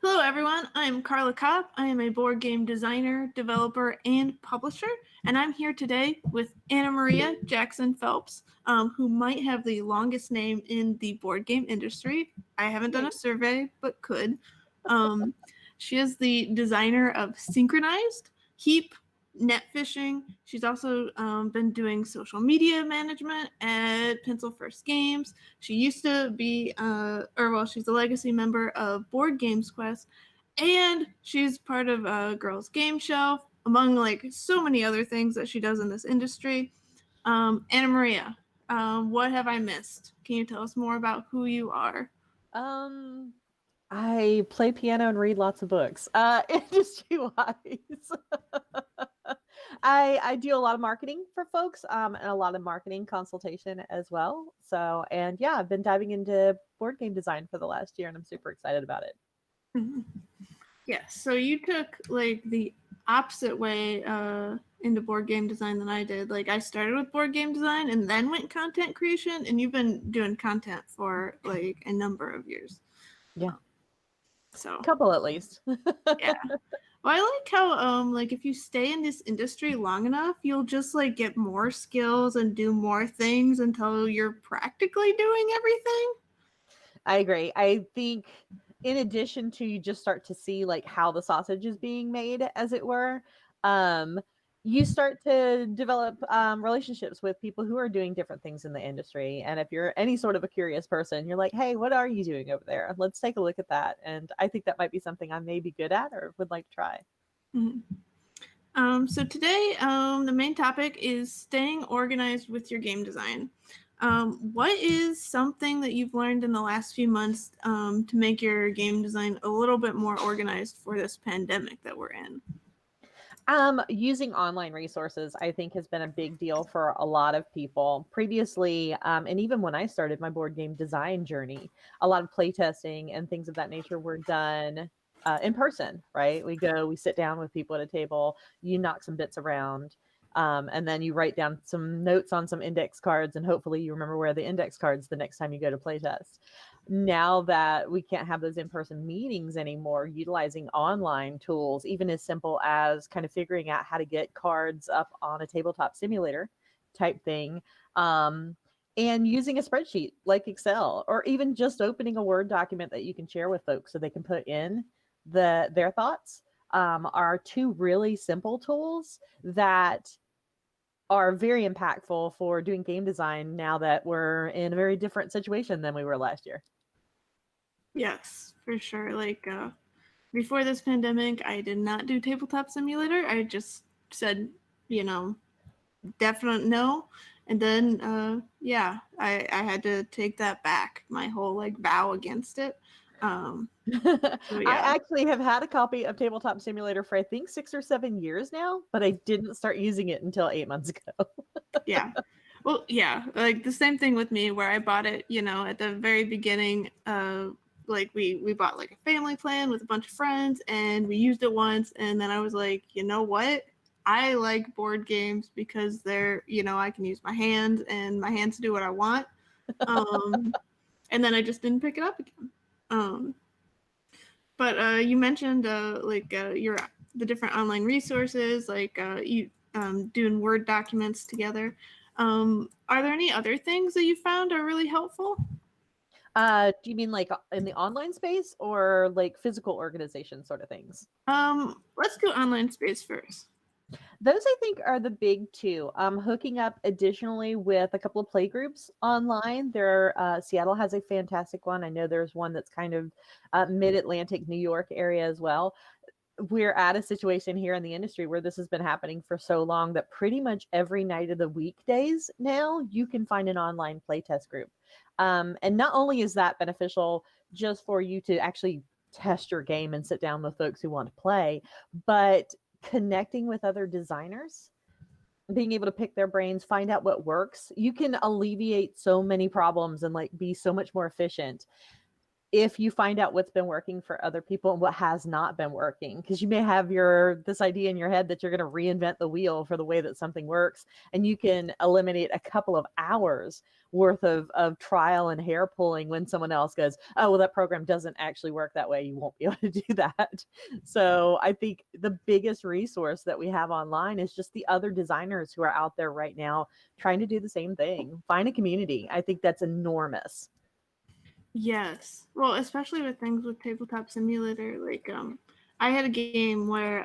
Hello, everyone. I'm Carla Kopp. I am a board game designer, developer, and publisher, and I'm here today with AnnaMaria Jackson-Phelps, who might have the longest name in the board game industry. I haven't done a survey, but could. Um, she is the designer of Synchronized, Heap, net fishing. She's also been doing social media management at Pencil First Games. She used to be, she's a legacy member of Board Games Quest, and she's part of Girls Game Shelf, among like so many other things that she does in this industry. AnnaMaria, what have I missed? Can you tell us more about who you are? Um, I play piano and read lots of books. Industry wise, I do a lot of marketing for folks, and a lot of marketing consultation as well. So, and yeah, I've been diving into board game design for the last year, and I'm super excited about it. Mhm. Yes, so you took like the opposite way into board game design than I did. Like I started with board game design and then went content creation, and you've been doing content for like a number of years. Yeah, So couple at least. yeah. Well, I like how like if you stay in this industry long enough, you'll just like get more skills and do more things until you're practically doing everything. I agree. I think in addition to you just start to see like how the sausage is being made, as it were, um, you start to develop relationships with people who are doing different things in the industry. And if you're any sort of a curious person, you're like, hey, what are you doing over there? Let's take a look at that. And I think that might be something I may be good at or would like to try. Mhm. So today, the main topic is staying organized with your game design. What is something that you've learned in the last few months to make your game design a little bit more organized for this pandemic that we're in? Using online resources, I think, has been a big deal for a lot of people. Previously, and even when I started my board game design journey, a lot of playtesting and things of that nature were done in person, right? We go, we sit down with people at a table, you knock some bits around, and then you write down some notes on some index cards, and hopefully you remember where the index cards the next time you go to playtest. Now that we can't have those in-person meetings anymore, utilizing online tools, even as simple as kind of figuring out how to get cards up on a tabletop simulator type thing, and using a spreadsheet like Excel, or even just opening a Word document that you can share with folks so they can put in their thoughts, are two really simple tools that are very impactful for doing game design now that we're in a very different situation than we were last year. Yes, for sure. Like before this pandemic, I did not do tabletop simulator. I just said, you know, definite no. And then, yeah, I had to take that back. My whole like vow against it. So I yeah, actually have had a copy of Tabletop Simulator for I think 6 or 7 years now, but I didn't start using it until 8 months ago. yeah. Well, yeah, like the same thing with me where I bought it, at the very beginning. Like we bought like a family plan with a bunch of friends, and we used it once, and then I was like, you know what? I like board games because I can use my hands, and my hands do what I want. Um, and then I just didn't pick it up again. Um, but you mentioned your the different online resources, like you doing Word documents together. Are there any other things that you found are really helpful? Do you mean like in the online space or like physical organization sort of things? Let's do online space first. Those I think are the big two. Hooking up additionally with a couple of play groups online. Seattle has a fantastic one. I know there's one that's kind of mid-Atlantic New York area as well. We're at a situation here in the industry where this has been happening for so long that pretty much every night of the weekdays now you can find an online playtest group. And not only is that beneficial just for you to actually test your game and sit down with folks who want to play, but connecting with other designers, being able to pick their brains, find out what works, you can alleviate so many problems and like be so much more efficient if you find out what's been working for other people and what has not been working, because you may have this idea in your head that you're going to reinvent the wheel for the way that something works, and you can eliminate a couple of hours worth of trial and hair pulling when someone else goes, oh, well, that program doesn't actually work that way. You won't be able to do that. So I think the biggest resource that we have online is just the other designers who are out there right now trying to do the same thing. Find a community. I think that's enormous. Yes. Well, especially with things with Tabletop Simulator, like I had a game where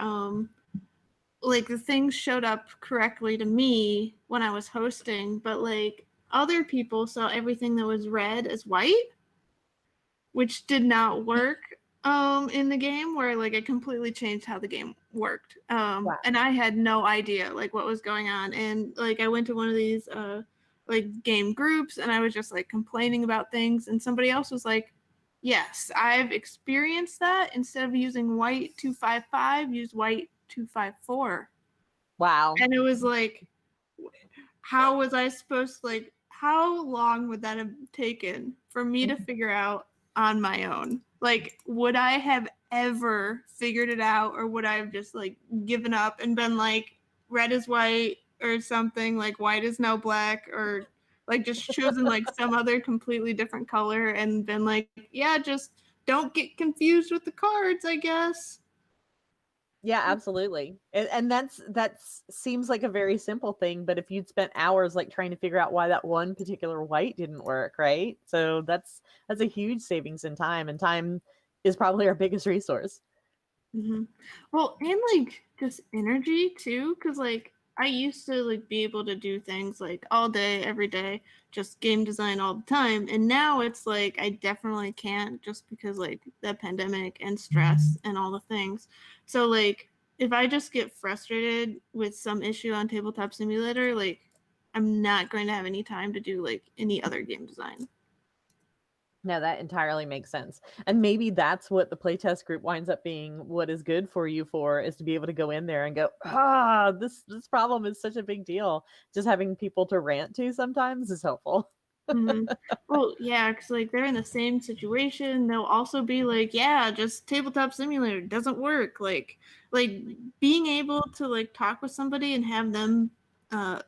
like the things showed up correctly to me when I was hosting, but like other people saw everything that was red as white, which did not work in the game, where like it completely changed how the game worked. Wow. And I had no idea like what was going on. And like I went to one of these like game groups and I was just like complaining about things, and somebody else was like, yes, I've experienced that. Instead of using white 255, use white 254. Wow. And it was like, how was I supposed to, like, how long would that have taken for me to figure out on my own? Like, would I have ever figured it out, or would I have just like given up and been like, red is white or something, like white is now black, or like just chosen like some other completely different color and been like, yeah, just don't get confused with the cards, I guess. Yeah, absolutely. And that's seems like a very simple thing, but if you'd spent hours like trying to figure out why that one particular white didn't work, right? So that's a huge savings in time, and time is probably our biggest resource. Mm-hmm. Well, and like just energy too, because like I used to like be able to do things like all day, every day, just game design all the time, and now it's like I definitely can't, just because like the pandemic and stress and all the things. So like if I just get frustrated with some issue on Tabletop Simulator, like I'm not going to have any time to do like any other game design. No, that entirely makes sense. And maybe that's what the playtest group winds up being what is good for you for, is to be able to go in there and go, this problem is such a big deal. Just having people to rant to sometimes is helpful. Mm-hmm. Well, yeah, because like they're in the same situation. They'll also be like, "Yeah, just tabletop simulator doesn't work." Like being able to like talk with somebody and have them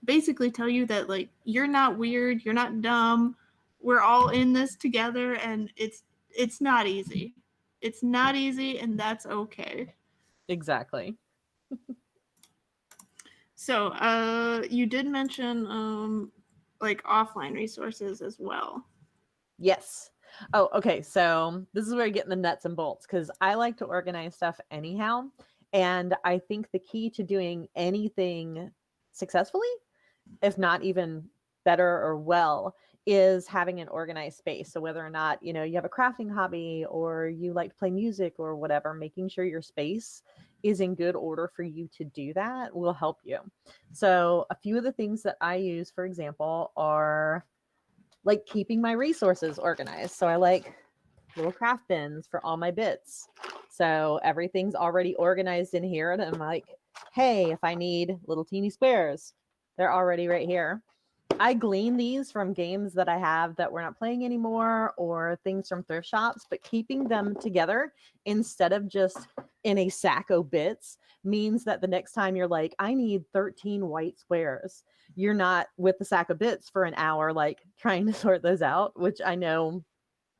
basically tell you that like you're not weird, you're not dumb. We're all in this together, and it's not easy. It's not easy, and that's okay. Exactly. So, you did mention like offline resources as well. Yes. Oh, okay. So this is where you get in the nuts and bolts, because I like to organize stuff anyhow. And I think the key to doing anything successfully, if not even better or well, is having an organized space. So whether or not, you have a crafting hobby or you like to play music or whatever, making sure your space is in good order for you to do that will help you. So a few of the things that I use, for example, are like keeping my resources organized. So I like little craft bins for all my bits. So everything's already organized in here. And I'm like, hey, if I need little teeny squares, they're already right here. I glean these from games that I have that we're not playing anymore, or things from thrift shops, but keeping them together instead of just in a sack of bits means that the next time you're like, I need 13 white squares, you're not with the sack of bits for an hour, like trying to sort those out, which I know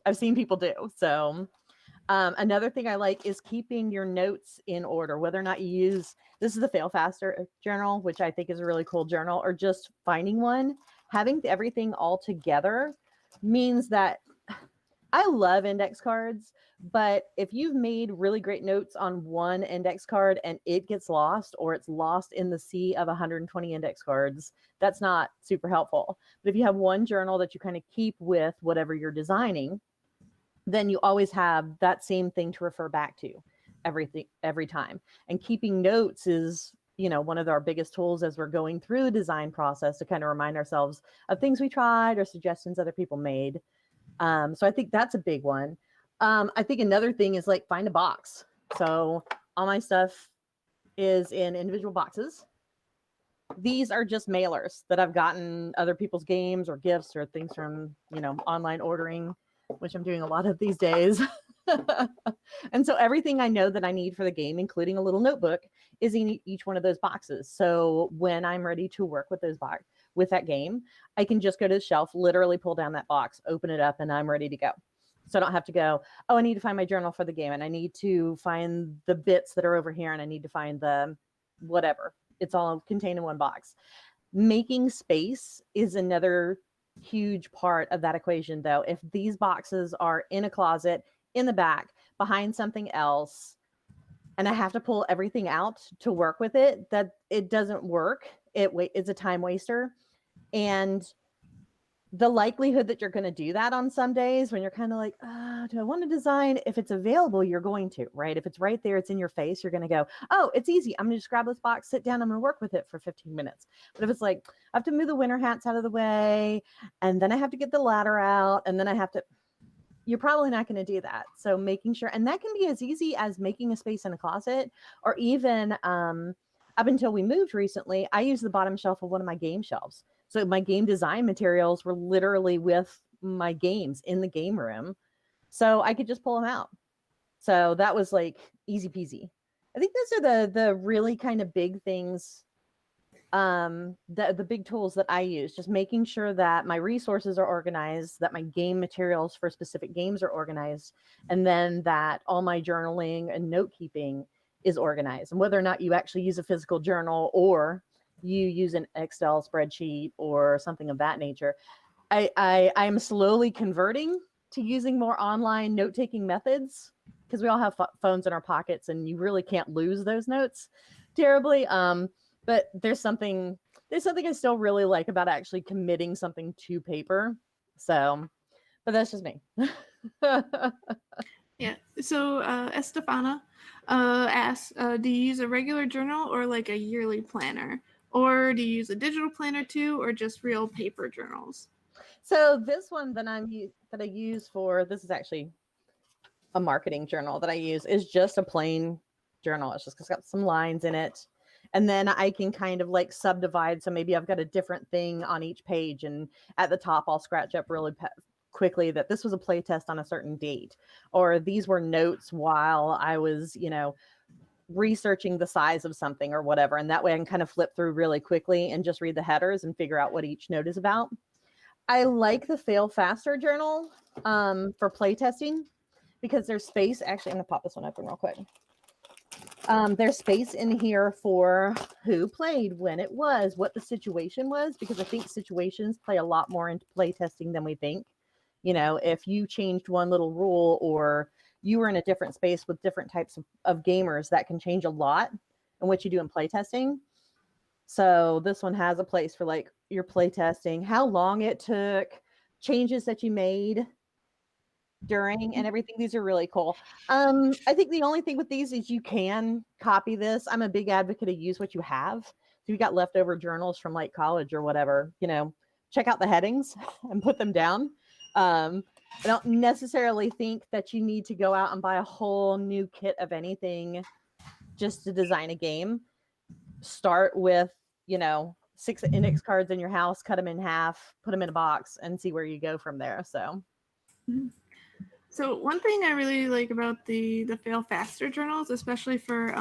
I've seen people do. So another thing I like is keeping your notes in order, whether or not you use, this is the Fail Faster journal, which I think is a really cool journal, or just finding one. Having everything all together means that I love index cards, but if you've made really great notes on one index card and it gets lost, or it's lost in the sea of 120 index cards, that's not super helpful. But if you have one journal that you kind of keep with whatever you're designing, then you always have that same thing to refer back to every time. And keeping notes is, one of our biggest tools as we're going through the design process, to kind of remind ourselves of things we tried or suggestions other people made. So I think that's a big one. I think another thing is like find a box. So all my stuff is in individual boxes. These are just mailers that I've gotten other people's games or gifts or things from, online ordering. which I'm doing a lot of these days. And so everything I know that I need for the game, including a little notebook, is in each one of those boxes. So when I'm ready to work with with that game, I can just go to the shelf, literally pull down that box, open it up, and I'm ready to go. So I don't have to go, oh, I need to find my journal for the game, and I need to find the bits that are over here, and I need to find the whatever. It's all contained in one box. Making space is another huge part of that equation, though. If these boxes are in a closet, in the back, behind something else, and I have to pull everything out to work with it, that it doesn't work. It's a time waster. And the likelihood that you're going to do that on some days when you're kind of like, do I want to design? If it's available, you're going to, right? If it's right there, it's in your face, you're going to go, oh, it's easy. I'm going to just grab this box, sit down, I'm going to work with it for 15 minutes. But if it's like, I have to move the winter hats out of the way, and then I have to get the ladder out, and then I have to, you're probably not going to do that. So making sure, and that can be as easy as making a space in a closet, or even up until we moved recently, I used the bottom shelf of one of my game shelves. So my game design materials were literally with my games in the game room. So I could just pull them out. So that was like easy peasy. I think those are the really kind of big things, the big tools that I use, just making sure that my resources are organized, that my game materials for specific games are organized, and then that all my journaling and note keeping is organized. And whether or not you actually use a physical journal or you use an Excel spreadsheet or something of that nature, I'm slowly converting to using more online note-taking methods, because we all have phones in our pockets and you really can't lose those notes terribly. But there's something I still really like about actually committing something to paper. So, but that's just me. Yeah. So Estefana asks, do you use a regular journal or like a yearly planner? Or do you use a digital planner too, or just real paper journals? So this one that I use for, this is actually a marketing journal that I use, is just a plain journal. It's got some lines in it. And then I can kind of like subdivide. So maybe I've got a different thing on each page. And at the top, I'll scratch up really quickly that this was a play test on a certain date, or these were notes while I was, researching the size of something or whatever. And that way I can kind of flip through really quickly and just read the headers and figure out what each note is about. I like the Fail Faster journal for play testing, because there's space. Actually, I'm going to pop this one open real quick. There's space in here for who played, when it was, what the situation was, because I think situations play a lot more into play testing than we think. If you changed one little rule, or you were in a different space with different types of gamers, that can change a lot in what you do in play testing. So this one has a place for like your play testing, how long it took, changes that you made during, and everything. These are really cool. I think the only thing with these is you can copy this. I'm a big advocate of use what you have. So if you got leftover journals from like college or whatever, check out the headings and put them down. I don't necessarily think that you need to go out and buy a whole new kit of anything just to design a game. Start with, 6 index cards in your house, cut them in half, put them in a box, and see where you go from there. So. So one thing I really like about the Fail Faster journals, especially for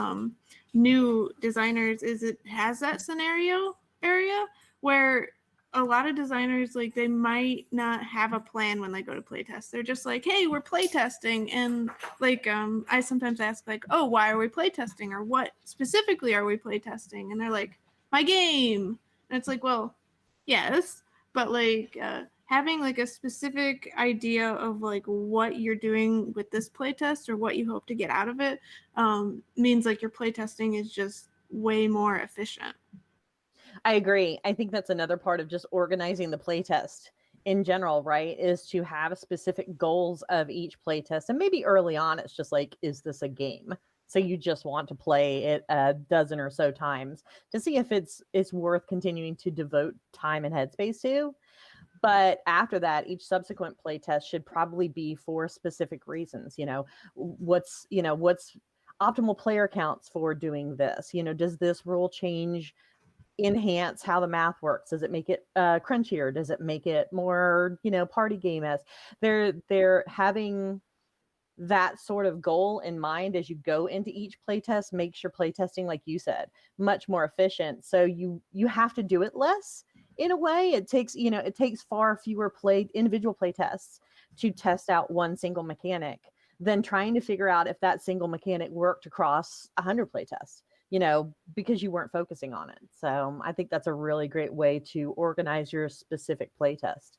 new designers, is it has that scenario area where a lot of designers, like, they might not have a plan when they go to playtest. They're just like, hey, we're playtesting. And like, I sometimes ask like, oh, why are we playtesting? Or what specifically are we playtesting? And they're like, my game. And it's like, well, yes, but like having like a specific idea of like what you're doing with this playtest or what you hope to get out of it means like your playtesting is just way more efficient. I agree. I think that's another part of just organizing the playtest in general, right? Is to have specific goals of each playtest. And maybe early on, it's just like, is this a game? So you just want to play it a dozen or so times to see if it's worth continuing to devote time and headspace to. But after that, each subsequent playtest should probably be for specific reasons. What's optimal player counts for doing this? Does this rule change enhance how the math works? Does it make it crunchier? Does it make it more, party game-esque? They're having that sort of goal in mind as you go into each playtest makes your playtesting, like you said, much more efficient. So you have to do it less in a way. It takes far fewer individual playtests to test out one single mechanic than trying to figure out if that single mechanic worked across 100 playtests, because you weren't focusing on it. So I think that's a really great way to organize your specific playtest.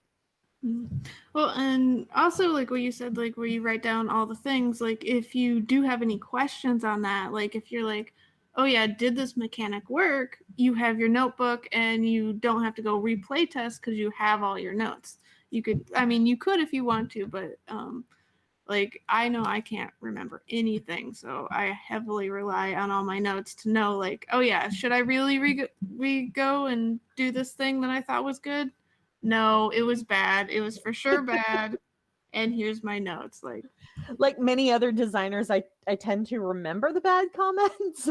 Well, and also like what you said, like where you write down all the things, like if you do have any questions on that, like if you're like, oh yeah, did this mechanic work? You have your notebook and you don't have to go replay test because you have all your notes. You could, I mean, you could if you want to, but like I know I can't remember anything, so I heavily rely on all my notes to know, like, oh yeah, should I really go and do this thing that I thought was good? No, it was bad. It was for sure bad. And here's my notes. Like many other designers, I tend to remember the bad comments.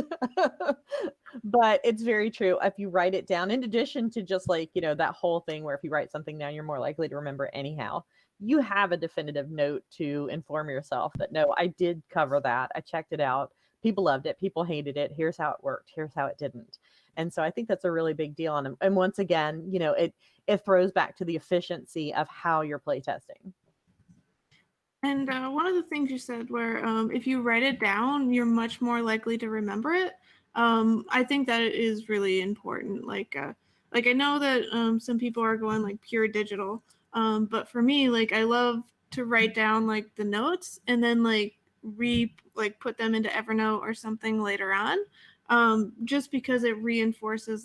But it's very true. If you write it down, in addition to just like, that whole thing where if you write something down, you're more likely to remember anyhow. You have a definitive note to inform yourself that, no, I did cover that. I checked it out. People loved it. People hated it. Here's how it worked. Here's how it didn't. And so I think that's a really big deal. And once again, it throws back to the efficiency of how you're playtesting. And one of the things you said where if you write it down, you're much more likely to remember it. I think that is really important. Like I know that some people are going like pure digital, but for me, like I love to write down like the notes and then like put them into Evernote or something later on, just because it reinforces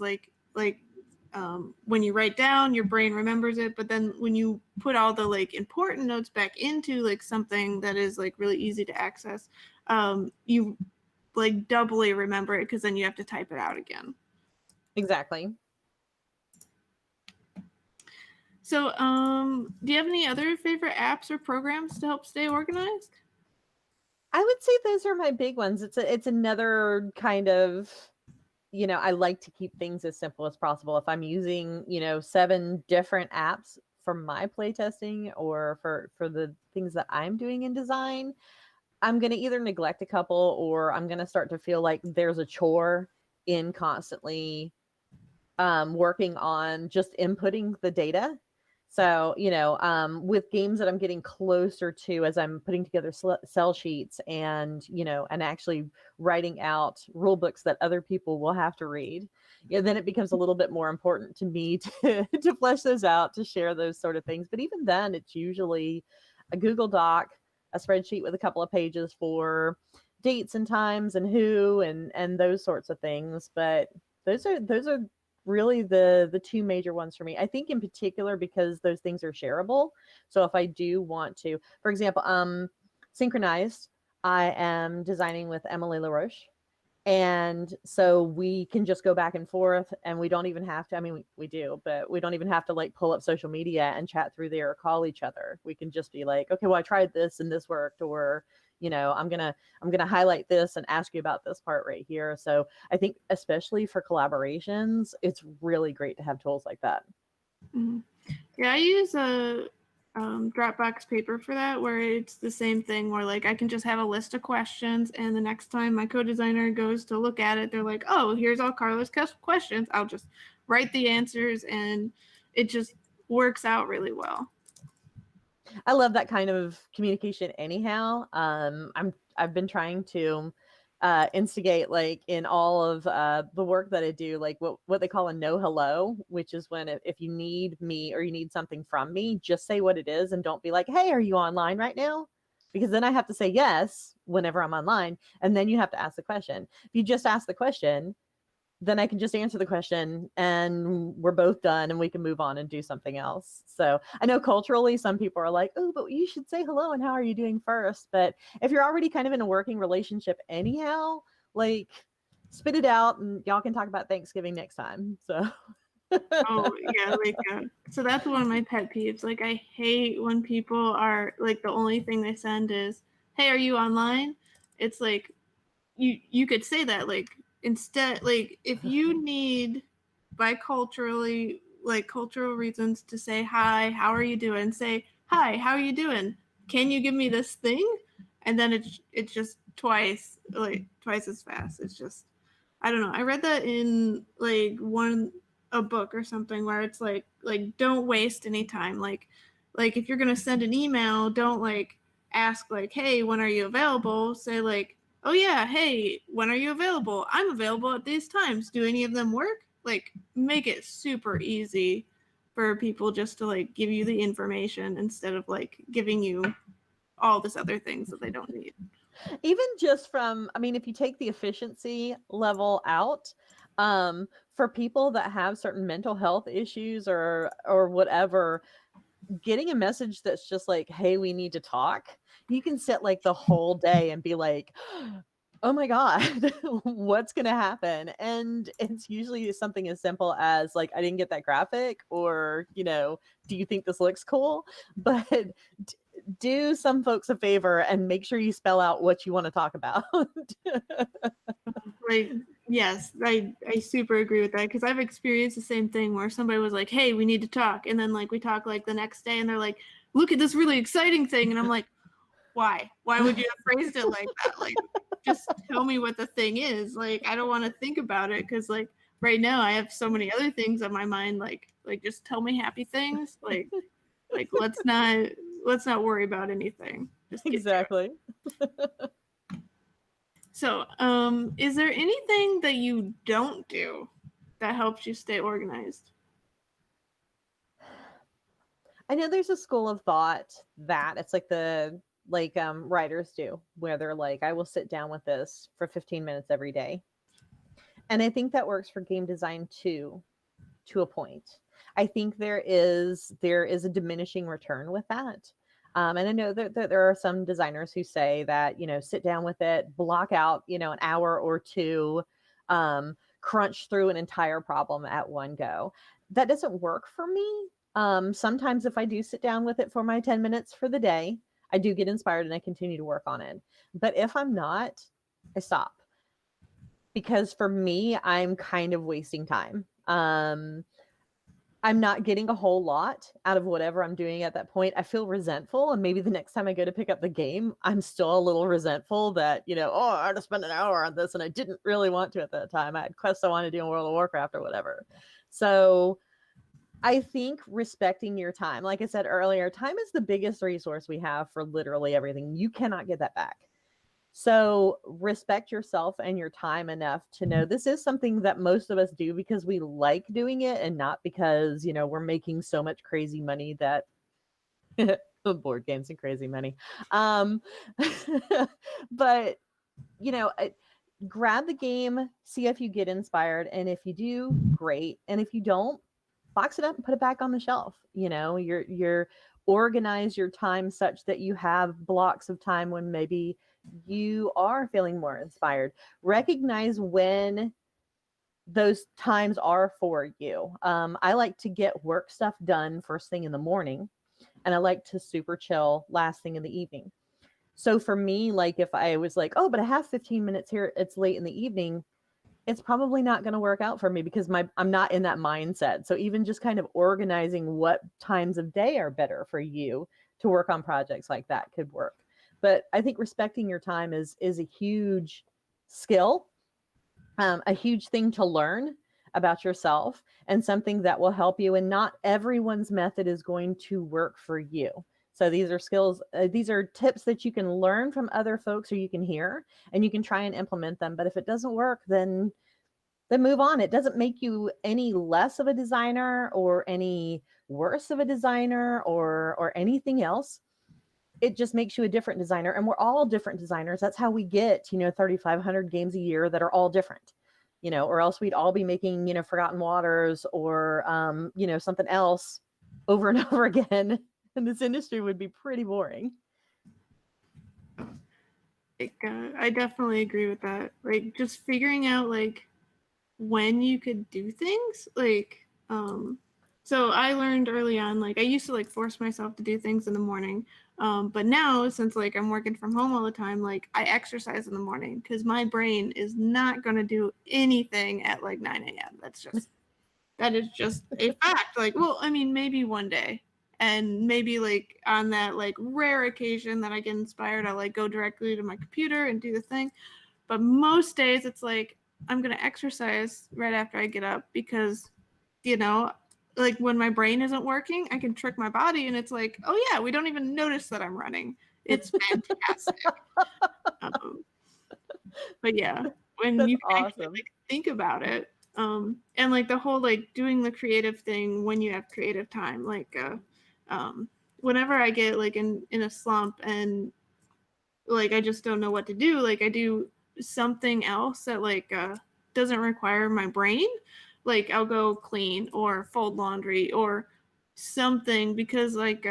when you write down, your brain remembers it, but then when you put all the like important notes back into like something that is like really easy to access, you like doubly remember it because then you have to type it out again. Exactly. So do you have any other favorite apps or programs to help stay organized? I would say those are my big ones. It's another kind of, I like to keep things as simple as possible. If I'm using, 7 different apps for my playtesting or for the things that I'm doing in design, I'm going to either neglect a couple or I'm going to start to feel like there's a chore in constantly working on just inputting the data. So, with games that I'm getting closer to as I'm putting together cell sheets and, and actually writing out rule books that other people will have to read, then it becomes a little bit more important to me to flesh those out, to share those sort of things. But even then, it's usually a Google Doc, a spreadsheet with a couple of pages for dates and times and who and those sorts of things. But those are really the 2 major ones for me. I think in particular because those things are shareable. So if I do want to, for example, Synchronized, I am designing with Emily LaRoche. And so we can just go back and forth and we don't even have to, I mean, we do, but we don't even have to like pull up social media and chat through there or call each other. We can just be like, okay, well, I tried this and this worked, or, I'm going to highlight this and ask you about this part right here. So I think especially for collaborations, it's really great to have tools like that. Mm-hmm. Yeah, I use a Dropbox paper for that, where it's the same thing where like I can just have a list of questions, and the next time my co-designer goes to look at it, they're like, "Oh, here's all Carla's questions." I'll just write the answers, and it just works out really well. I love that kind of communication anyhow. I've been trying to instigate like in all of the work that I do, like what they call a no hello, which is when if you need me or you need something from me, just say what it is and don't be like, hey, are you online right now? Because then I have to say yes whenever I'm online, and then you have to ask the question. If you just ask the question, then I can just answer the question and we're both done and we can move on and do something else. So I know culturally some people are like, oh, but you should say hello and how are you doing first? But if you're already kind of in a working relationship anyhow, like spit it out and y'all can talk about Thanksgiving next time. So Oh yeah, so that's one of my pet peeves. Like I hate when people are like the only thing they send is, "Hey, are you online?" It's like you could say that like instead, like if you need by cultural reasons to say hi, how are you doing? Say hi, how are you doing? Can you give me this thing? And then it's just twice as fast. It's just, I don't know. I read that in like a book or something where it's like don't waste any time. Like if you're gonna send an email, don't like ask like, hey, when are you available? Say like, oh yeah, hey, when are you available? I'm available at these times. Do any of them work? Like make it super easy for people just to like give you the information instead of like giving you all this other things that they don't need. Even just from, I mean, if you take the efficiency level out, for people that have certain mental health issues or whatever, getting a message that's just like, hey, we need to talk, you can sit like the whole day and be like, oh my God, what's going to happen? And it's usually something as simple as like, I didn't get that graphic, or, do you think this looks cool? But do some folks a favor and make sure you spell out what you want to talk about. Like, yes, I super agree with that because I've experienced the same thing where somebody was like, hey, we need to talk. And then like we talk like the next day and they're like, look at this really exciting thing. And I'm like, why? Why would you have phrased it like that? Like, just tell me what the thing is. Like, I don't want to think about it because like right now I have so many other things on my mind. Like just tell me happy things. Like let's not worry about anything. Just get Exactly. So, is there anything that you don't do that helps you stay organized? I know there's a school of thought that it's like writers do, where they're like, I will sit down with this for 15 minutes every day. And I think that works for game design too, to a point. I think there is a diminishing return with that. And I know that there are some designers who say that, sit down with it, block out, an hour or two, crunch through an entire problem at one go. That doesn't work for me. Sometimes if I do sit down with it for my 10 minutes for the day, I do get inspired and I continue to work on it. But if I'm not, I stop. Because for me, I'm kind of wasting time. I'm not getting a whole lot out of whatever I'm doing at that point. I feel resentful. And maybe the next time I go to pick up the game, I'm still a little resentful that, oh, I had to spend an hour on this and I didn't really want to at that time. I had quests I wanted to do in World of Warcraft or whatever. So I think respecting your time, like I said earlier, time is the biggest resource we have for literally everything. You cannot get that back. So respect yourself and your time enough to know this is something that most of us do because we like doing it and not because, we're making so much crazy money that board games and crazy money. But, grab the game, see if you get inspired. And if you do, great. And if you don't, box it up and put it back on the shelf. You're organize your time such that you have blocks of time when maybe you are feeling more inspired. Recognize when those times are for you. I like to get work stuff done first thing in the morning, and I like to super chill last thing in the evening. So for me, like if I was like, oh, but I have 15 minutes here, it's late in the evening, it's probably not going to work out for me because I'm not in that mindset. So even just kind of organizing what times of day are better for you to work on projects like that could work. But I think respecting your time is a huge skill, a huge thing to learn about yourself, and something that will help you. And not everyone's method is going to work for you. So these are skills, these are tips that you can learn from other folks or you can hear and you can try and implement them. But if it doesn't work, then move on. It doesn't make you any less of a designer or any worse of a designer or anything else. It just makes you a different designer, and we're all different designers. That's how we get 3,500 games a year that are all different, or else we'd all be making Forgotten Waters or something else over and over again, and this industry would be pretty boring. I definitely agree with that. Like just figuring out like when you could do things. So I learned early on, like I used to like force myself to do things in the morning. But now since like I'm working from home all the time, like I exercise in the morning because my brain is not going to do anything at like 9 a.m. That's That is just a fact. Like, well, I mean, maybe one day. And maybe like on that like rare occasion that I get inspired, I'll like go directly to my computer and do the thing. But most days it's like I'm gonna exercise right after I get up because, you know, like when my brain isn't working, I can trick my body and it's like, oh yeah, we don't even notice that I'm running. It's fantastic. Um, but yeah, when That's you can actually awesome. like think about it, and like the whole like doing the creative thing when you have creative time, like um, whenever I get like in a slump and like I just don't know what to do, like I do something else that like doesn't require my brain. Like I'll go clean or fold laundry or something because like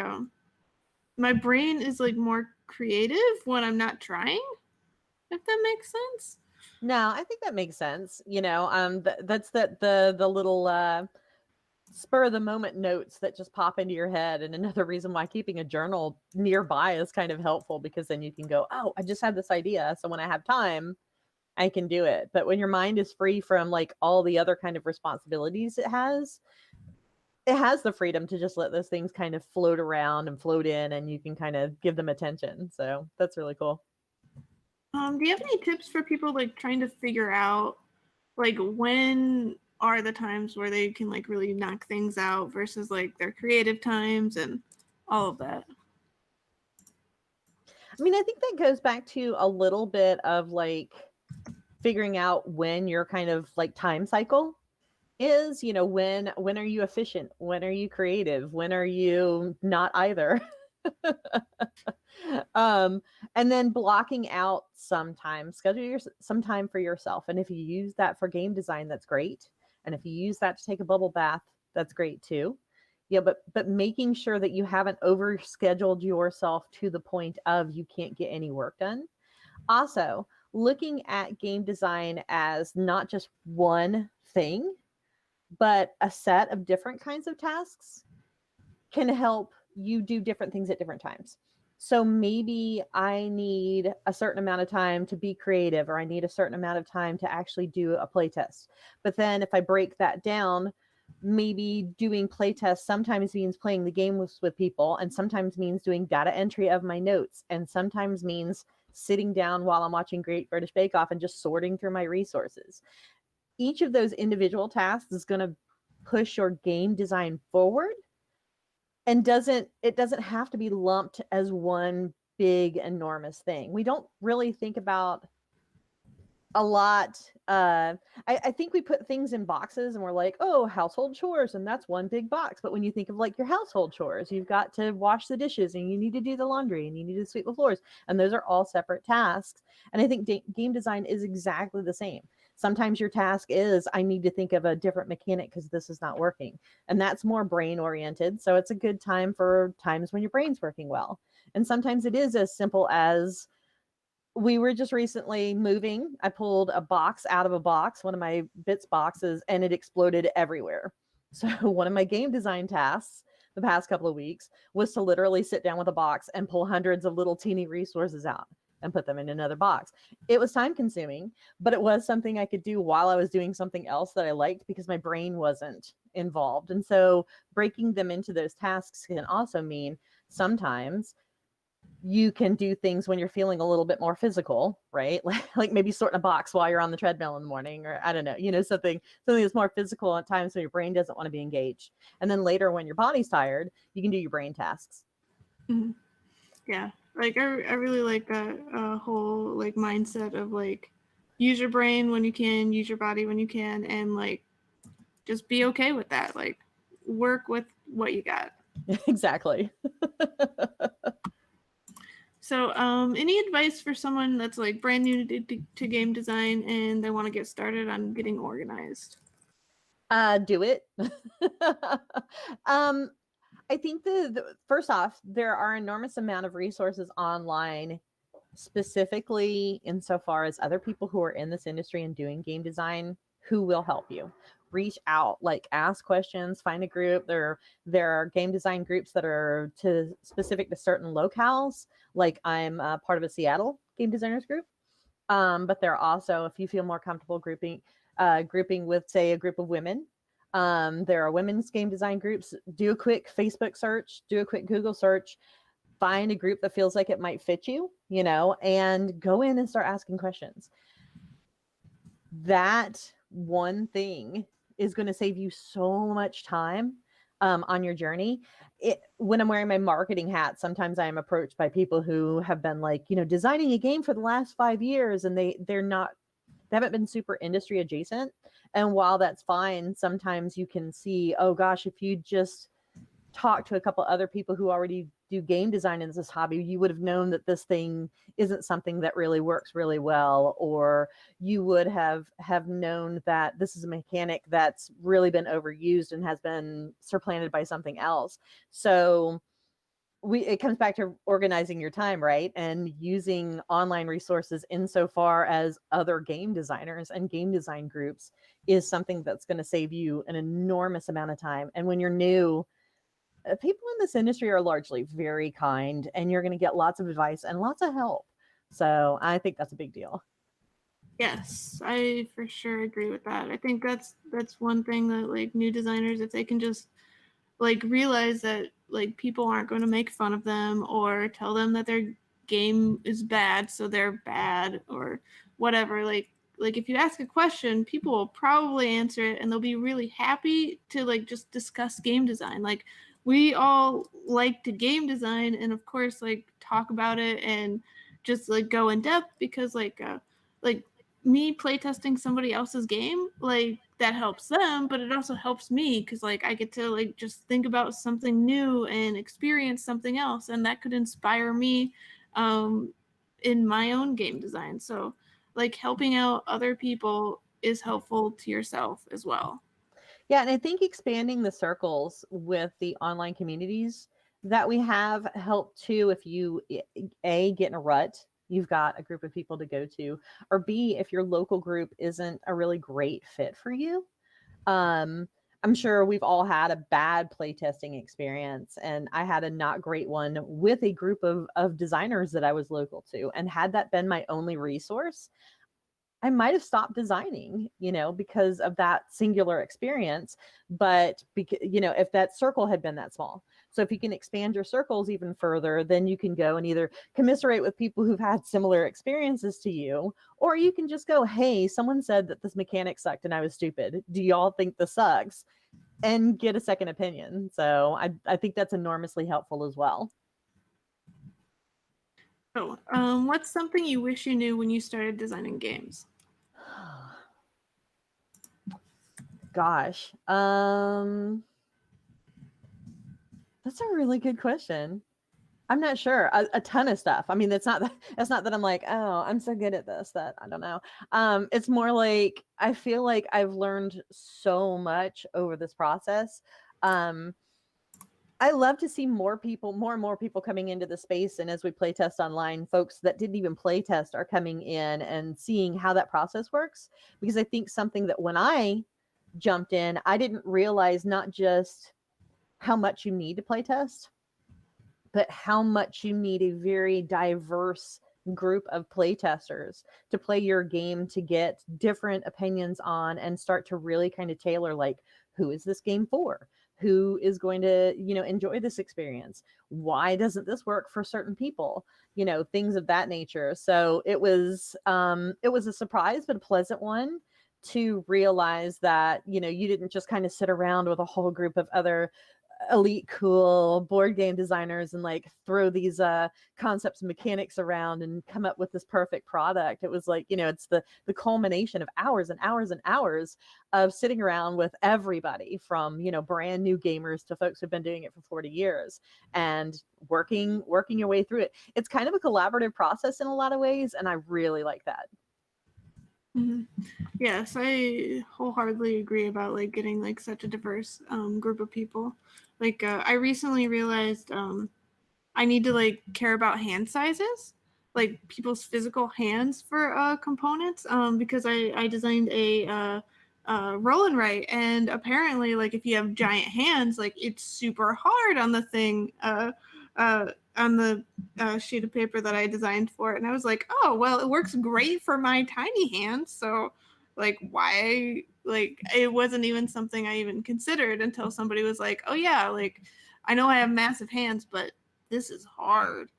my brain is like more creative when I'm not trying, if that makes sense. No, I think that makes sense. That's the little spur of the moment notes that just pop into your head. And another reason why keeping a journal nearby is kind of helpful because then you can go, oh, I just had this idea. So when I have time, I can do it. But when your mind is free from like all the other kind of responsibilities it has the freedom to just let those things kind of float around and float in and you can kind of give them attention. So that's really cool. Do you have any tips for people like trying to figure out like when are the times where they can like really knock things out versus like their creative times and all of that? I mean, I think that goes back to a little bit of like figuring out when your kind of like time cycle is, when are you efficient? When are you creative? When are you not either? um and then blocking out some time, schedule some time for yourself. And if you use that for game design, that's great. And if you use that to take a bubble bath, that's great too. Yeah, but making sure that you haven't overscheduled yourself to the point of you can't get any work done. Also, looking at game design as not just one thing, but a set of different kinds of tasks can help you do different things at different times. So maybe I need a certain amount of time to be creative, or I need a certain amount of time to actually do a play test. But then if I break that down, maybe doing play tests sometimes means playing the game with people, and sometimes means doing data entry of my notes, and sometimes means sitting down while I'm watching Great British Bake Off and just sorting through my resources. Each of those individual tasks is going to push your game design forward, and doesn't have to be lumped as one big enormous thing. We don't really think about a lot. I think we put things in boxes and we're like, oh, household chores, and that's one big box. But when you think of like your household chores, you've got to wash the dishes and you need to do the laundry and you need to sweep the floors, and those are all separate tasks. And I think game design is exactly the same. Sometimes your task is, I need to think of a different mechanic because this is not working, and that's more brain oriented. So it's a good time for times when your brain's working well. And sometimes it is as simple as, we were just recently moving. I pulled a box out of a box, one of my bits boxes, and it exploded everywhere. So one of my game design tasks the past couple of weeks was to literally sit down with a box and pull hundreds of little teeny resources out and put them in another box. It was time consuming, but it was something I could do while I was doing something else that I liked because my brain wasn't involved. And so breaking them into those tasks can also mean sometimes you can do things when you're feeling a little bit more physical, right? Like maybe sorting a box while you're on the treadmill in the morning, or I don't know, something that's more physical at times when your brain doesn't want to be engaged. And then later when your body's tired, you can do your brain tasks. Mm-hmm. Yeah, like I really like that whole like mindset of like use your brain when you can, use your body when you can, and like just be okay with that. Like work with what you got. Exactly. So, any advice for someone that's like brand new to game design and they want to get started on getting organized? Do it. um, I think the first off, there are enormous amount of resources online, specifically insofar as other people who are in this industry and doing game design who will help you. Reach out, like ask questions, find a group. There are game design groups that are specific to certain locales. Like I'm part of a Seattle game designers group. But there are also, if you feel more comfortable grouping with, say, a group of women, There are women's game design groups. Do a quick Facebook search, do a quick Google search, find a group that feels like it might fit you, and go in and start asking questions. That one thing is going to save you so much time on your journey. When I'm wearing my marketing hat, sometimes I am approached by people who have been like, designing a game for the last 5 years, and they haven't been super industry adjacent. And while that's fine, sometimes you can see, oh gosh, if you just talk to a couple other people who already do game design as this hobby, you would have known that this thing isn't something that really works really well, or you would have known that this is a mechanic that's really been overused and has been supplanted by something else. So it comes back to organizing your time, right? And using online resources insofar as other game designers and game design groups is something that's going to save you an enormous amount of time. And when you're new, people in this industry are largely very kind, and you're going to get lots of advice and lots of help. So I think that's a big deal. Yes, I for sure agree with that. I think that's one thing that like new designers, if they can just like realize that like people aren't going to make fun of them or tell them that their game is bad so they're bad or whatever, like if you ask a question, people will probably answer it and they'll be really happy to like just discuss game design. Like we all like to game design and of course like talk about it and just like go in depth because like me playtesting somebody else's game, like that helps them, but it also helps me because like I get to like just think about something new and experience something else, and that could inspire me in my own game design. So like helping out other people is helpful to yourself as well. Yeah, and I think expanding the circles with the online communities that we have help too. If you A, get in a rut, you've got a group of people to go to, or B, if your local group isn't a really great fit for you. um I'm sure we've all had a bad playtesting experience, and I had a not great one with a group of designers that I was local to, and had that been my only resource, I might have stopped designing, because of that singular experience. But if that circle had been that small. So if you can expand your circles even further, then you can go and either commiserate with people who've had similar experiences to you, or you can just go, hey, someone said that this mechanic sucked and I was stupid. Do y'all think this sucks? And get a second opinion. So I think that's enormously helpful as well. So, what's something you wish you knew when you started designing games? Gosh. That's a really good question. I'm not sure. A ton of stuff. I mean, that's not that I'm like, oh, I'm so good at this that I don't know. It's more like I feel like I've learned so much over this process. Um, I love to see more and more people coming into the space. And as we play test online, folks that didn't even play test are coming in and seeing how that process works. Because I think something that when I jumped in, I didn't realize not just how much you need to play test, but how much you need a very diverse group of playtesters to play your game, to get different opinions on and start to really kind of tailor, like, who is this game for? Who is going to, enjoy this experience? Why doesn't this work for certain people? Things of that nature. So it was a surprise, but a pleasant one to realize that, you didn't just kind of sit around with a whole group of other elite cool board game designers and like throw these concepts and mechanics around and come up with this perfect product. It was like, it's the culmination of hours and hours and hours of sitting around with everybody from, brand new gamers to folks who've been doing it for 40 years and working your way through it. It's kind of a collaborative process in a lot of ways, and I really like that. Mm-hmm. Yes, I wholeheartedly agree about like getting like such a diverse group of people. Like I recently realized I need to like care about hand sizes, like people's physical hands for components, because I designed a roll and write, and apparently like if you have giant hands, like it's super hard on the thing. On the sheet of paper that I designed for it, and I was like, oh well, it works great for my tiny hands, so like why, like it wasn't even something I even considered until somebody was like, oh yeah, like I know I have massive hands, but this is hard.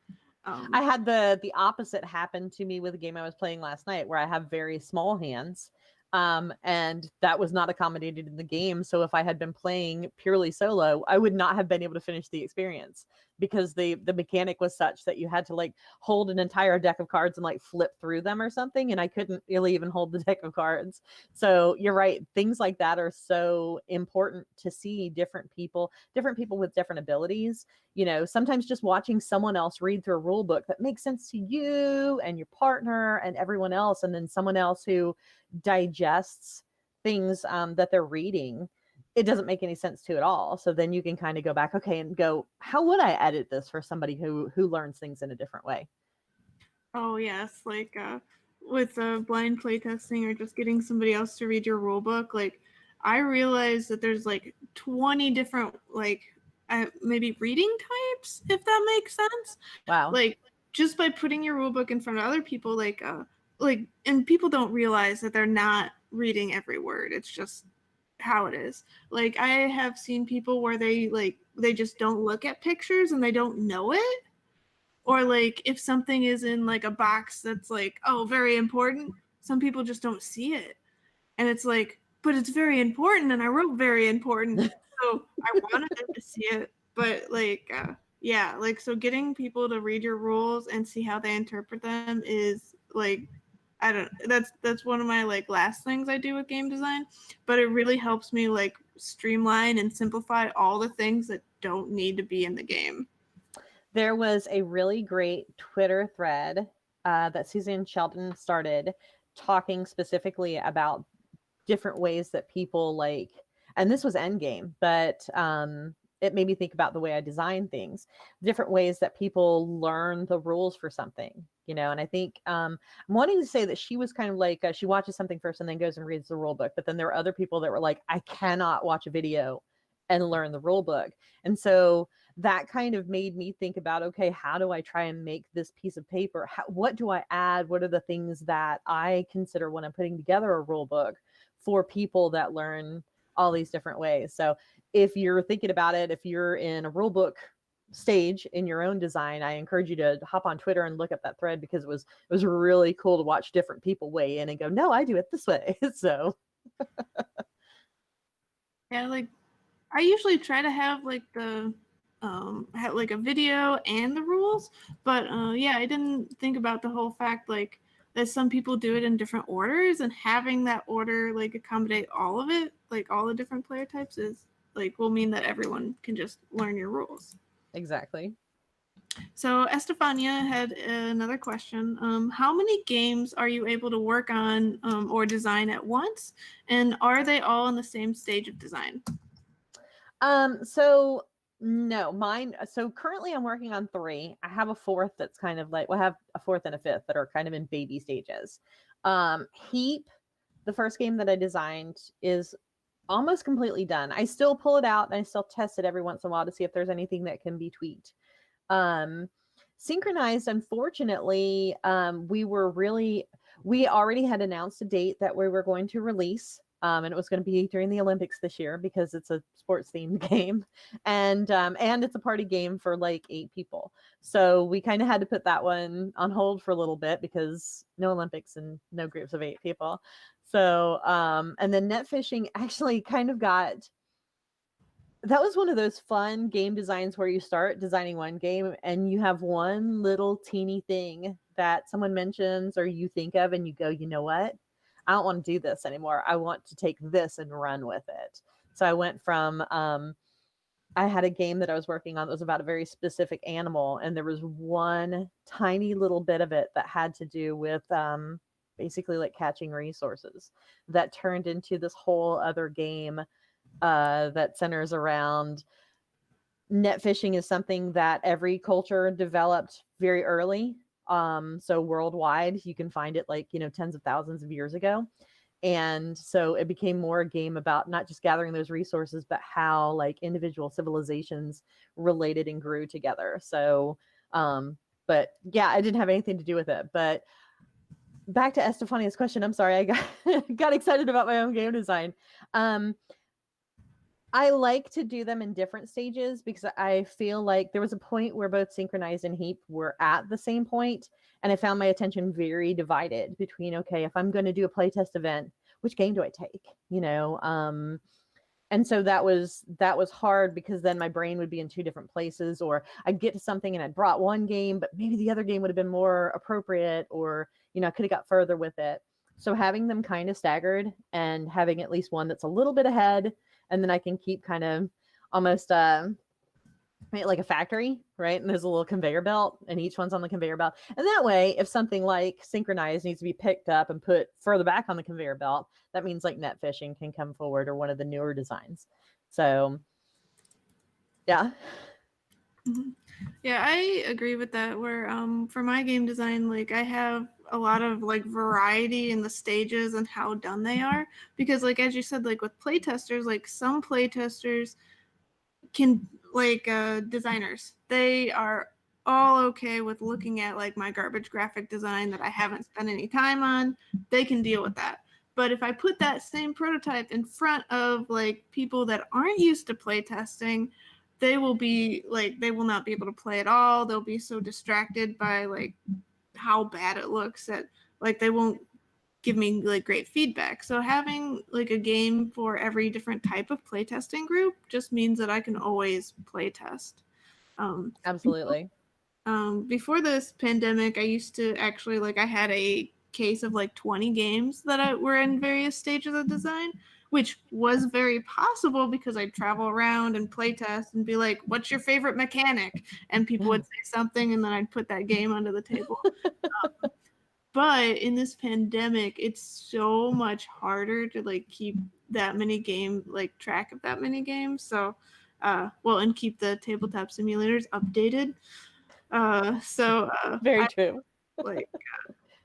I had the opposite happen to me with a game I was playing last night where I have very small hands. And that was not accommodated in the game. So if I had been playing purely solo, I would not have been able to finish the experience because the mechanic was such that you had to like hold an entire deck of cards and like flip through them or something. And I couldn't really even hold the deck of cards. So you're right. Things like that are so important to see different people with different abilities. Sometimes just watching someone else read through a rule book that makes sense to you and your partner and everyone else, and then someone else who digests things that they're reading, it doesn't make any sense to at all. So then you can kind of go back, okay, and go, how would I edit this for somebody who learns things in a different way? Oh yes, like with blind playtesting or just getting somebody else to read your rule book, like I realized that there's like 20 different like maybe reading types, if that makes sense. Wow. Like just by putting your rule book in front of other people, like and people don't realize that they're not reading every word. It's just how it is. Like I have seen people where they just don't look at pictures and they don't know it, or like if something is in like a box that's like, oh, very important, some people just don't see it, and it's like, but it's very important and I wrote very important, so I wanted them to see it. But like yeah, like so getting people to read your rules and see how they interpret them is like, I don't, that's one of my like last things I do with game design, but it really helps me like streamline and simplify all the things that don't need to be in the game. There was a really great Twitter thread that Suzanne Sheldon started talking specifically about different ways that people like, and this was Endgame, but it made me think about the way I design things, different ways that people learn the rules for something, and I think I'm wanting to say that she was kind of like, she watches something first and then goes and reads the rule book. But then there were other people that were like, I cannot watch a video and learn the rule book. And so that kind of made me think about, okay, how do I try and make this piece of paper? What do I add? What are the things that I consider when I'm putting together a rule book for people that learn all these different ways? So if you're thinking about it, if you're in a rule book stage in your own design, I encourage you to hop on Twitter and look up that thread, because it was really cool to watch different people weigh in and go, no, I do it this way. So Yeah, like I usually try to have like have like a video and the rules, but yeah, I didn't think about the whole fact like that some people do it in different orders, and having that order like accommodate all of it, like all the different player types, is like will mean that everyone can just learn your rules. exactly. So Estefania had another question. How many games are you able to work on or design at once, and are they all in the same stage of design? So no, mine. So currently I'm working on 3. I have a 4th that's kind of like, well, I have a 4th and a 5th that are kind of in baby stages. Heap, the first game that I designed, is almost completely done. I still pull it out and I still test it every once in a while to see if there's anything that can be tweaked. Synchronized, unfortunately, we already had announced a date that we were going to release. And it was going to be during the Olympics this year because it's a sports themed game, and it's a party game for like 8 people. So we kind of had to put that one on hold for a little bit because no Olympics and no groups of 8 people. So and then net fishing actually kind of got, that was one of those fun game designs where you start designing one game and you have one little teeny thing that someone mentions or you think of and you go, you know what? I don't want to do this anymore. I want to take this and run with it. So I went from, I had a game that I was working on that was about a very specific animal, and there was one tiny little bit of it that had to do with basically like catching resources, that turned into this whole other game that centers around net fishing. Is something that every culture developed very early. So worldwide, you can find it like, tens of thousands of years ago. And so it became more a game about not just gathering those resources, but how like individual civilizations related and grew together. So, but yeah, I didn't have anything to do with it. But back to Estefania's question. I'm sorry, I got excited about my own game design. I like to do them in different stages because I feel like there was a point where both Synchronized and Heap were at the same point, and I found my attention very divided between, okay, if I'm going to do a playtest event, which game do I take? And so that was hard because then my brain would be in two different places, or I'd get to something and I'd brought one game, but maybe the other game would have been more appropriate, or I could have got further with it. So having them kind of staggered and having at least one that's a little bit ahead, and then I can keep kind of almost like a factory, right? And there's a little conveyor belt, and each one's on the conveyor belt. And that way, if something like Synchronized needs to be picked up and put further back on the conveyor belt, that means like net fishing can come forward, or one of the newer designs. So, yeah. Yeah, I agree with that. Where for my game design, like I have a lot of like variety in the stages and how done they are, because like as you said, like with playtesters, like some playtesters can like designers, they are all okay with looking at like my garbage graphic design that I haven't spent any time on. They can deal with that. But if I put that same prototype in front of like people that aren't used to playtesting, they will be like, they will not be able to play at all. They'll be so distracted by like how bad it looks that like they won't give me like great feedback. So having like a game for every different type of playtesting group just means that I can always playtest. Absolutely. Before this pandemic, I used to actually like I had a case of like 20 games that were in various stages of design, which was very possible because I'd travel around and playtest and be like, "What's your favorite mechanic?" And people would say something, and then I'd put that game onto the table. But in this pandemic, it's so much harder to like keep that many track of that many games. So, and keep the tabletop simulators updated. Very true. Like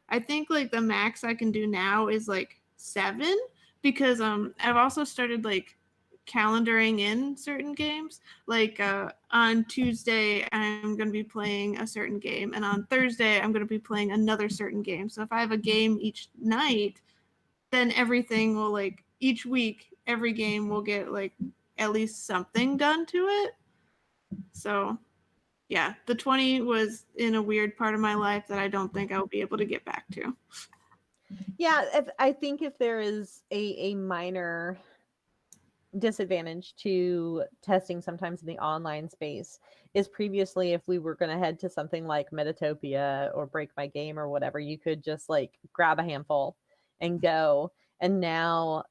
I think like the max I can do now is like 7, because I've also started like calendaring in certain games. Like on Tuesday I'm going to be playing a certain game, and on Thursday I'm going to be playing another certain game. So if I have a game each night, then everything will like each week every game will get like at least something done to it. So yeah, the 20 was in a weird part of my life that I don't think I'll be able to get back to. Yeah, I think if there is a minor disadvantage to testing sometimes in the online space, is previously if we were going to head to something like Metatopia or Break My Game or whatever, you could just like grab a handful and go. And now,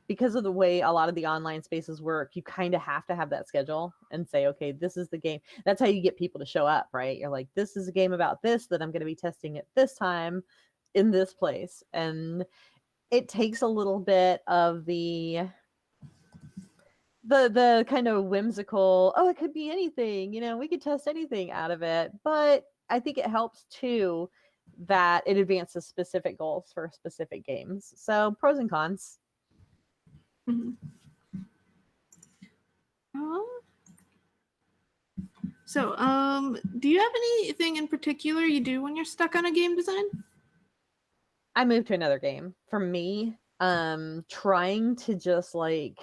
because of the way a lot of the online spaces work, you kind of have to have that schedule and say, okay, this is the game. That's how you get people to show up, right? You're like, this is a game about this that I'm going to be testing at this time in this place. And it takes a little bit of the kind of whimsical, oh, it could be anything, we could test anything out of it. But I think it helps too that it advances specific goals for specific games. So pros and cons. Mm-hmm. So, do you have anything in particular you do when you're stuck on a game design? I moved to another game. For me, trying to just like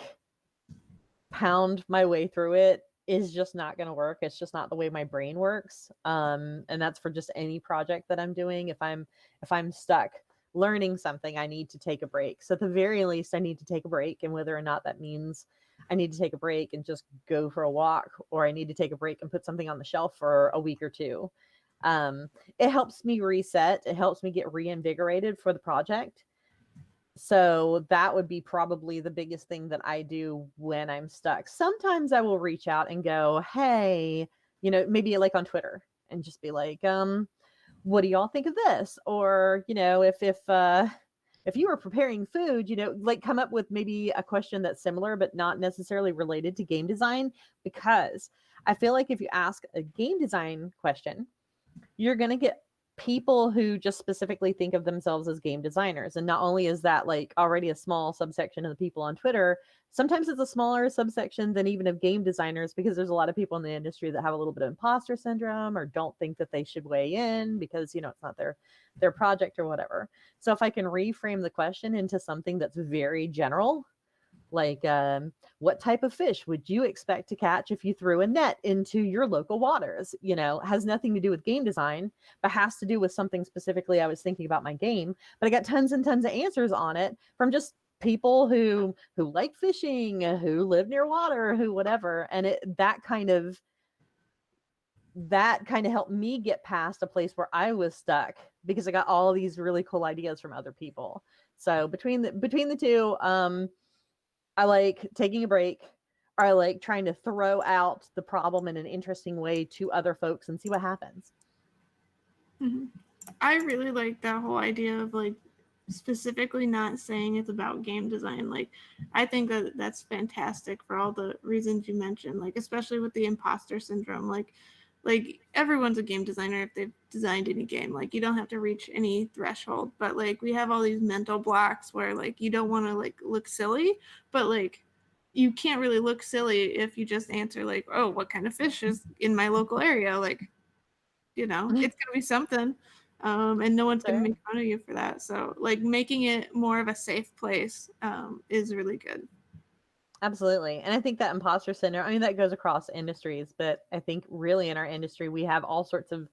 pound my way through it is just not going to work. It's just not the way my brain works. And that's for just any project that I'm doing. If I'm stuck learning something, I need to take a break. So at the very least, I need to take a break, and whether or not that means I need to take a break and just go for a walk, or I need to take a break and put something on the shelf for a week or two. It helps me reset. It helps me get reinvigorated for the project. So that would be probably the biggest thing that I do when I'm stuck. Sometimes I will reach out and go, hey, maybe like on Twitter, and just be like, what do y'all think of this? Or, if you were preparing food, like come up with maybe a question that's similar, but not necessarily related to game design. Because I feel like if you ask a game design question, you're going to get people who just specifically think of themselves as game designers. And not only is that like already a small subsection of the people on Twitter, sometimes it's a smaller subsection than even of game designers, because there's a lot of people in the industry that have a little bit of imposter syndrome or don't think that they should weigh in because, it's not their project or whatever. So if I can reframe the question into something that's very general, like, what type of fish would you expect to catch if you threw a net into your local waters? Has nothing to do with game design, but has to do with something specifically I was thinking about my game. But I got tons and tons of answers on it from just people who like fishing, who live near water, who whatever. And that kind of helped me get past a place where I was stuck, because I got all these really cool ideas from other people. So between the two, I like taking a break, or I like trying to throw out the problem in an interesting way to other folks and see what happens. Mm-hmm. I really like that whole idea of like specifically not saying it's about game design. Like, I think that that's fantastic for all the reasons you mentioned, like especially with the imposter syndrome. Like everyone's a game designer if they've designed any game. Like, you don't have to reach any threshold, but like we have all these mental blocks where like you don't want to like look silly, but like you can't really look silly if you just answer like, oh, what kind of fish is in my local area? Like, it's gonna be something. And no one's gonna Sure. make fun of you for that. So like making it more of a safe place is really good. Absolutely. And I think that imposter syndrome, I mean, that goes across industries, but I think really in our industry, we have all sorts of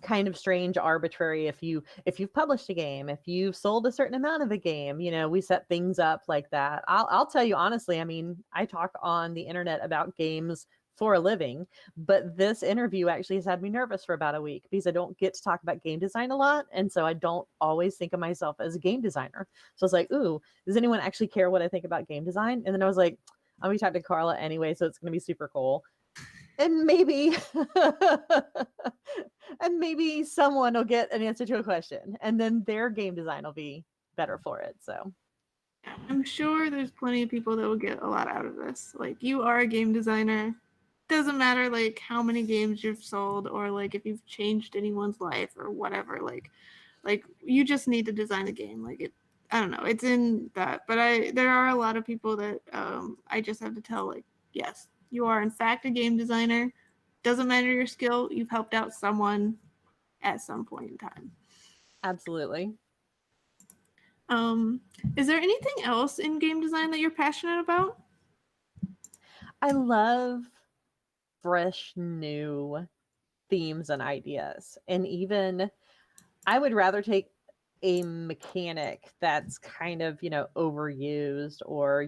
kind of strange, arbitrary, if you've published a game, if you've sold a certain amount of a game, we set things up like that. I'll tell you honestly, I mean, I talk on the internet about games for a living, but this interview actually has had me nervous for about a week because I don't get to talk about game design a lot, and so I don't always think of myself as a game designer. So it's like, ooh, does anyone actually care what I think about game design? And then I was like, I'm gonna talk to Carla anyway, so it's gonna be super cool. And maybe and maybe someone will get an answer to a question, and then their game design will be better for it. So I'm sure there's plenty of people that will get a lot out of this. Like, you are a game designer. Doesn't matter like how many games you've sold or like if you've changed anyone's life or whatever. Like you just need to design a game. Like, it, I don't know, it's in that. But there are a lot of people that I just have to tell, like, yes, you are in fact a game designer. Doesn't matter your skill, you've helped out someone at some point in time. absolutely. Um, is there anything else in game design that you're passionate about? I love fresh new themes and ideas. And even I would rather take a mechanic that's kind of, overused, or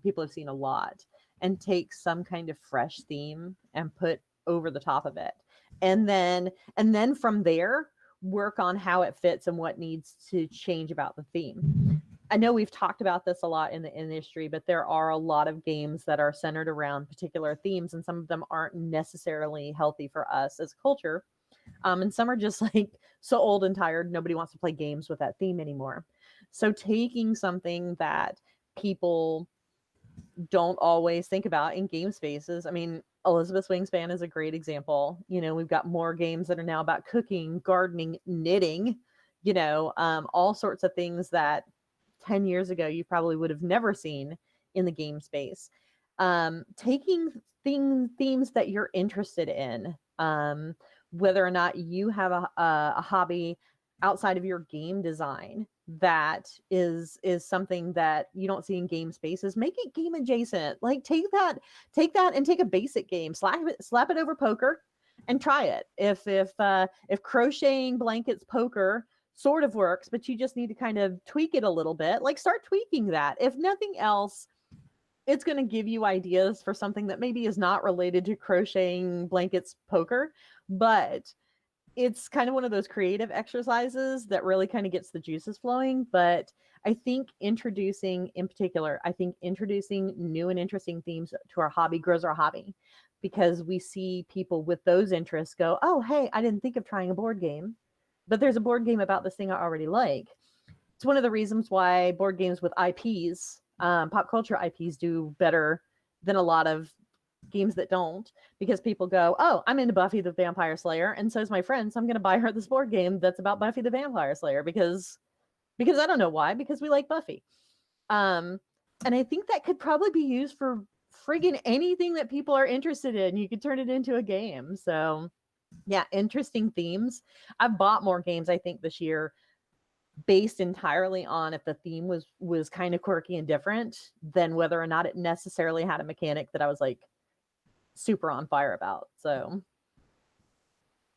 people have seen a lot, and take some kind of fresh theme and put over the top of it. And then from there, work on how it fits and what needs to change about the theme. I know we've talked about this a lot in the industry, but there are a lot of games that are centered around particular themes, and some of them aren't necessarily healthy for us as a culture. And some are just like so old and tired, nobody wants to play games with that theme anymore. So taking something that people don't always think about in game spaces. I mean, Elizabeth's Wingspan is a great example. We've got more games that are now about cooking, gardening, knitting, all sorts of things that 10 years ago you probably would have never seen in the game space. Taking themes that you're interested in, whether or not you have a hobby outside of your game design that is something that you don't see in game spaces, make it game adjacent. Like, take that and take a basic game, slap it over poker and try it. If crocheting blankets poker sort of works, but you just need to kind of tweak it a little bit, like, start tweaking that. If nothing else, it's going to give you ideas for something that maybe is not related to crocheting blankets poker, but it's kind of one of those creative exercises that really kind of gets the juices flowing. But I think introducing new and interesting themes to our hobby grows our hobby, because we see people with those interests go, oh, hey, I didn't think of trying a board game, but there's a board game about this thing I already like. It's one of the reasons why board games with IPs, pop culture IPs, do better than a lot of games that don't, because people go, oh, I'm into Buffy the Vampire Slayer, and so is my friend, so I'm going to buy her this board game that's about Buffy the Vampire Slayer because I don't know why, because we like Buffy. Um, and I think that could probably be used for friggin' anything that people are interested in. You could turn it into a game. So yeah, interesting themes. I've bought more games, I think, this year based entirely on if the theme was kind of quirky and different than whether or not it necessarily had a mechanic that I was like super on fire about. So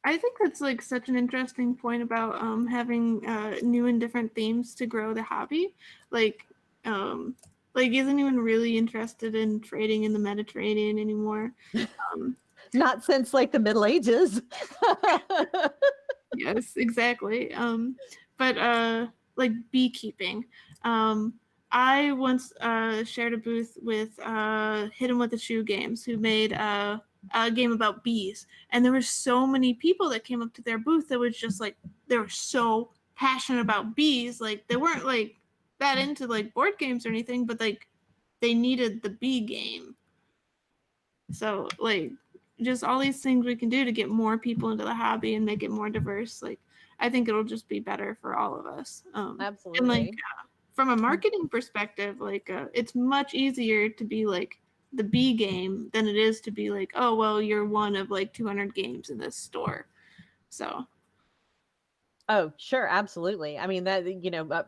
I think that's like such an interesting point about having new and different themes to grow the hobby. Like, um, like isn't anyone really interested in trading in the Mediterranean anymore? Um, not since like the Middle Ages. yes, exactly. But like beekeeping. Um, I once shared a booth with Hit 'em with the Shoe Games, who made a game about bees, and there were so many people that came up to their booth that was just like they were so passionate about bees. Like they weren't like that into like board games or anything, but like they needed the bee game. So like just all these things we can do to get more people into the hobby and make it more diverse. Like I think it'll just be better for all of us. And like Absolutely. from a marketing perspective, like it's much easier to be like the B game than it is to be like, oh well, you're one of like 200 games in this store. So Oh, sure, absolutely. I mean, that,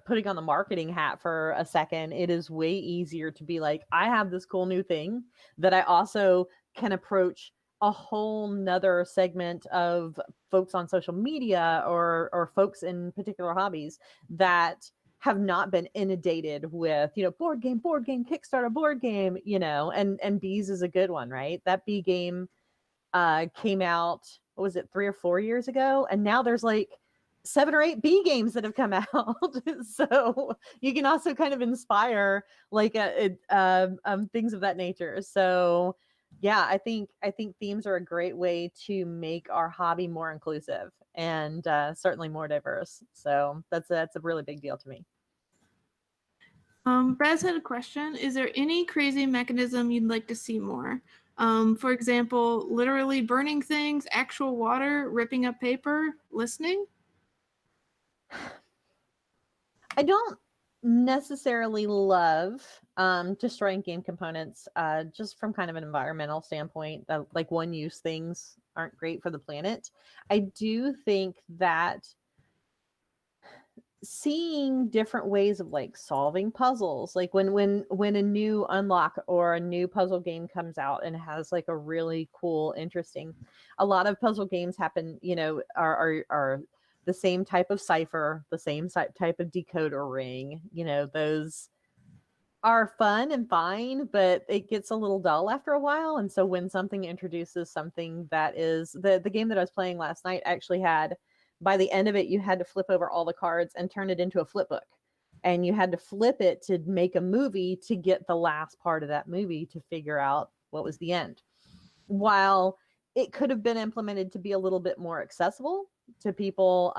putting on the marketing hat for a second, it is way easier to be like, I have this cool new thing that I also can approach a whole nother segment of folks on social media or folks in particular hobbies that have not been inundated with, board game, Kickstarter board game, and bees is a good one, right? That bee game came out, what was it, 3 or 4 years ago, and now there's like 7 or 8 B games that have come out. So you can also kind of inspire like things of that nature. So yeah, I think themes are a great way to make our hobby more inclusive and certainly more diverse. So that's a really big deal to me. Baz had a question. Is there any crazy mechanism you'd like to see more? For example, literally burning things, actual water, ripping up paper, listening? I don't necessarily love destroying game components just from kind of an environmental standpoint. Like one use things aren't great for the planet. I do think that seeing different ways of like solving puzzles, like when a new unlock or a new puzzle game comes out and has like a really cool, interesting, a lot of puzzle games happen, are the same type of cipher, the same type of decoder ring, those are fun and fine, but it gets a little dull after a while. And so when something introduces something that is the game that I was playing last night actually had, by the end of it, you had to flip over all the cards and turn it into a flip book. And you had to flip it to make a movie to get the last part of that movie to figure out what was the end. While it could have been implemented to be a little bit more accessible to people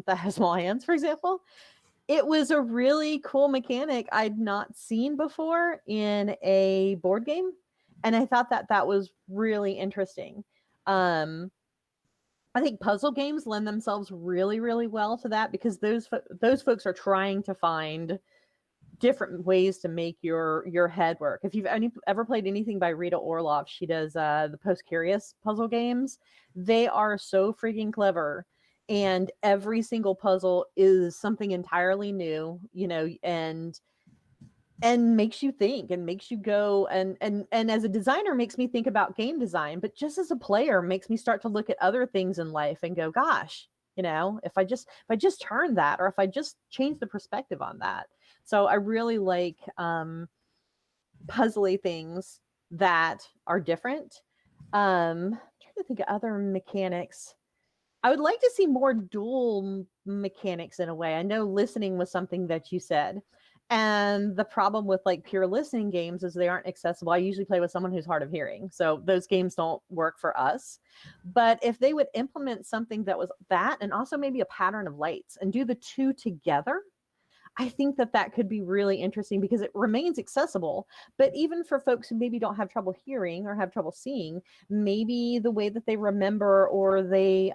that have small hands, for example, it was a really cool mechanic I'd not seen before in a board game, and I thought that was really interesting. I think puzzle games lend themselves really, really well to that because those folks are trying to find different ways to make your head work. If you've ever played anything by Rita Orloff, she does the Post Curious puzzle games. They are so freaking clever, and every single puzzle is something entirely new, and makes you think and makes you go and as a designer makes me think about game design, but just as a player makes me start to look at other things in life and go, gosh, if I just turn that, or if I just change the perspective on that. So I really like puzzly things that are different. Trying to think of other mechanics. I would like to see more dual mechanics in a way. I know listening was something that you said. And the problem with like pure listening games is they aren't accessible. I usually play with someone who's hard of hearing. So those games don't work for us. But if they would implement something that was that and also maybe a pattern of lights and do the two together, I think that that could be really interesting because it remains accessible. But even for folks who maybe don't have trouble hearing or have trouble seeing, maybe the way that they remember or the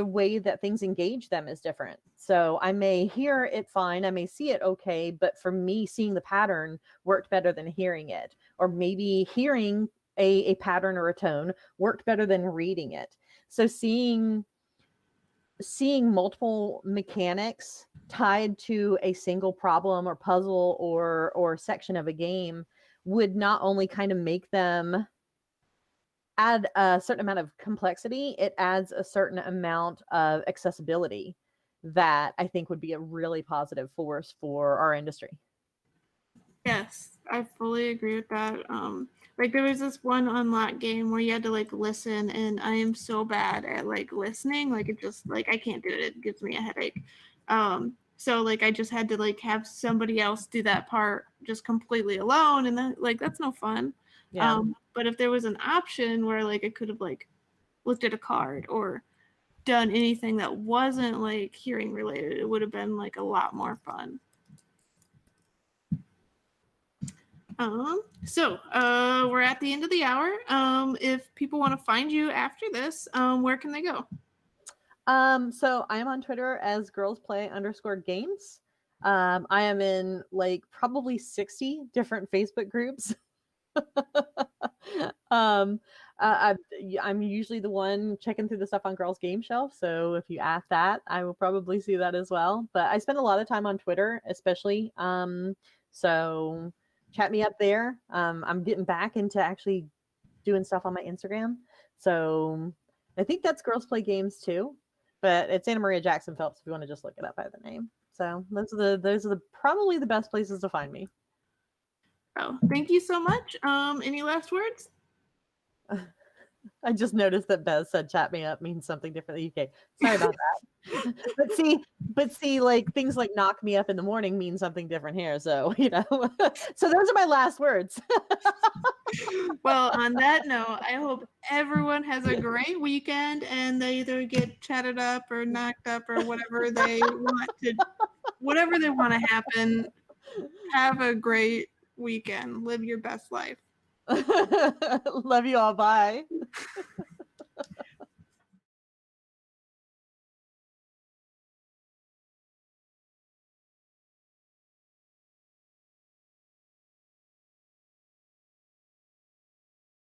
way that things engage them is different. So I may hear it fine, I may see it okay, but for me, seeing the pattern worked better than hearing it. Or maybe hearing a pattern or a tone worked better than reading it. So seeing multiple mechanics tied to a single problem or puzzle or section of a game would not only kind of make them add a certain amount of complexity, it adds a certain amount of accessibility that I think would be a really positive force for our industry. Yes, I fully agree with that. Like there was this one unlock game where you had to like listen, and I am so bad at like listening. Like it just like I can't do it. It gives me a headache. So like I just had to like have somebody else do that part just completely alone, and then like that's no fun. Yeah. But if there was an option where like I could have like looked at a card or done anything that wasn't like hearing related, it would have been like a lot more fun. We're at the end of the hour. If people want to find you after this, where can they go? So I am on Twitter as girlsplay_games. I am in like probably 60 different Facebook groups. um, I'm usually the one checking through the stuff on Girls Game Shelf. So if you ask that, I will probably see that as well. But I spend a lot of time on Twitter, especially. So chat me up there. I'm getting back into actually doing stuff on my Instagram. So I think that's Girls Play Games too. But it's AnnaMaria Jackson-Phelps if you want to just look it up by the name. So those are probably the best places to find me. Oh, thank you so much. Any last words? I just noticed that Bez said "chat me up" means something different in the UK. Sorry about that. but see, like things like "knock me up in the morning" mean something different here. So so those are my last words. Well, on that note, I hope everyone has a great weekend and they either get chatted up or knocked up or whatever they want to happen. Have a great weekend. Live your best life. Love you all. Bye.